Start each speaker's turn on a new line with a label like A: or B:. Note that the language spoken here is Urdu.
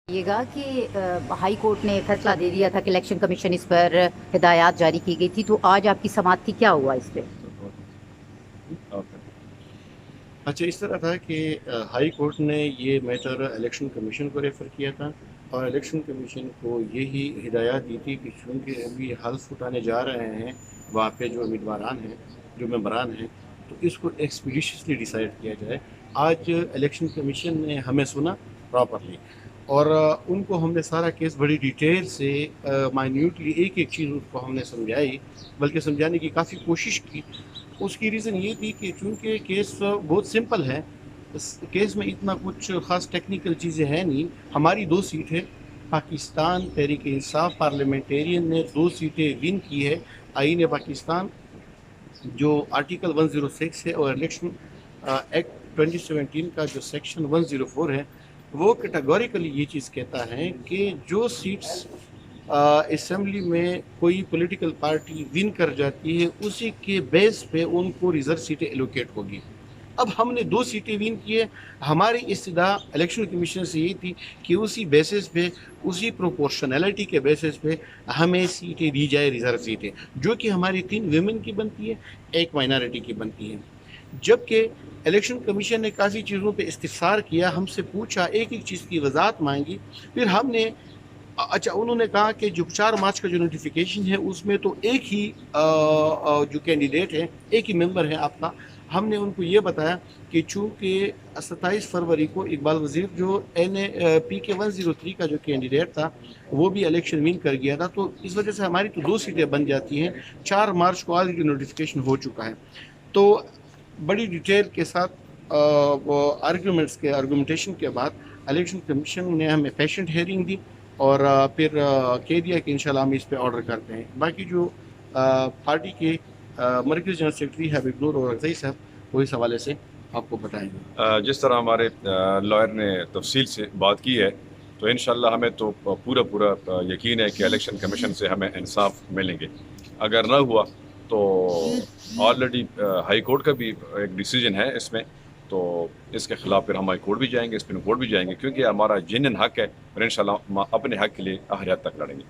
A: یہ گا کہ ہائی کورٹ نے فیصلہ دے دیا تھا کہ الیکشن کمیشن اس پر ہدایات جاری کی گئی تھی، تو آج آپ کی سماعت تھی، کیا ہوا اس پہ؟
B: اچھا، اس طرح تھا کہ ہائی کورٹ نے یہ میٹر الیکشن کمیشن کو ریفر کیا تھا، اور الیکشن کمیشن کو یہی ہدایات دی تھی کہ چونکہ ابھی حلف اٹھانے جا رہے ہیں وہاں پہ جو امیدواران ہیں، جو ممبران ہیں، تو اس کو ایکسپیڈیشسلی ڈیسائیڈ کیا جائے۔ آج الیکشن کمیشن نے ہمیں سنا پراپرلی، اور ان کو ہم نے سارا کیس بڑی ڈیٹیل سے مائنیوٹلی ایک ایک چیز اس کو ہم نے سمجھائی، بلکہ سمجھانے کی کافی کوشش کی۔ اس کی ریزن یہ تھی کہ چونکہ کیس بہت سمپل ہے، اس کیس میں اتنا کچھ خاص ٹیکنیکل چیزیں ہیں نہیں۔ ہماری 2 سیٹیں پاکستان تحریک انصاف پارلیمنٹیرین نے 2 سیٹیں ون کی ہے۔ آئین پاکستان جو آرٹیکل 106 ہے اور الیکشن ایکٹ 2017 کا جو سیکشن 104 ہے، وہ کیٹاگوریکلی یہ چیز کہتا ہے کہ جو سیٹس اسمبلی میں کوئی پولیٹیکل پارٹی ون کر جاتی ہے، اسی کے بیس پہ ان کو ریزرو سیٹیں ایلوکیٹ ہوگی۔ اب ہم نے 2 سیٹیں ون کی ہے، ہماری استدعا الیکشن کمیشن سے یہ تھی کہ اسی بیسس پہ، اسی پروپورشنلٹی کے بیسس پہ ہمیں سیٹیں دی جائے، ریزرو سیٹیں، جو کہ ہماری 3 ویمن کی بنتی ہے، 1 مائنارٹی کی بنتی ہے۔ جبکہ الیکشن کمیشن نے کافی چیزوں پہ استفسار کیا، ہم سے پوچھا، ایک ایک چیز کی وضاحت مانگی۔ پھر ہم نے انہوں نے کہا کہ جو 4 مارچ کا جو نوٹیفیکیشن ہے اس میں تو ایک ہی جو کینڈیڈیٹ ہے، ایک ہی ممبر ہے آپ کا۔ ہم نے ان کو یہ بتایا کہ چونکہ 27 فروری کو اقبال وزیر جو پی کے 103 کا جو کینڈیڈیٹ تھا وہ بھی الیکشن ون کر گیا تھا، تو اس وجہ سے ہماری تو 2 سیٹیں بن جاتی ہیں۔ 4 مارچ کو آلریڈی نوٹیفیکیشن ہو چکا ہے۔ تو بڑی ڈیٹیل کے ساتھ آرگومنٹیشن کے بعد الیکشن کمیشن نے ہمیں پیشنٹ ہیئرنگ دی، اور پھر کہہ دیا کہ انشاءاللہ ہم اس پہ آرڈر کرتے ہیں۔ باقی جو پارٹی کے مرکزی جنرل سیکرٹری حبیب نور اور رضائی صاحب وہ اس حوالے سے آپ کو بتائیں گے۔
C: جس طرح ہمارے لائر نے تفصیل سے بات کی ہے، تو انشاءاللہ ہمیں تو پورا یقین ہے کہ الیکشن کمیشن سے ہمیں انصاف ملیں گے۔ اگر نہ ہوا تو آلریڈی ہائی کورٹ کا بھی ایک ڈیسیجن ہے اس میں، تو اس کے خلاف پھر ہم ہائی کورٹ بھی جائیں گے، سپریم کورٹ بھی جائیں گے، کیونکہ ہمارا جینن حق ہے، اور انشاءاللہ ہم اپنے حق کے لیے آخر حد تک لڑیں گے۔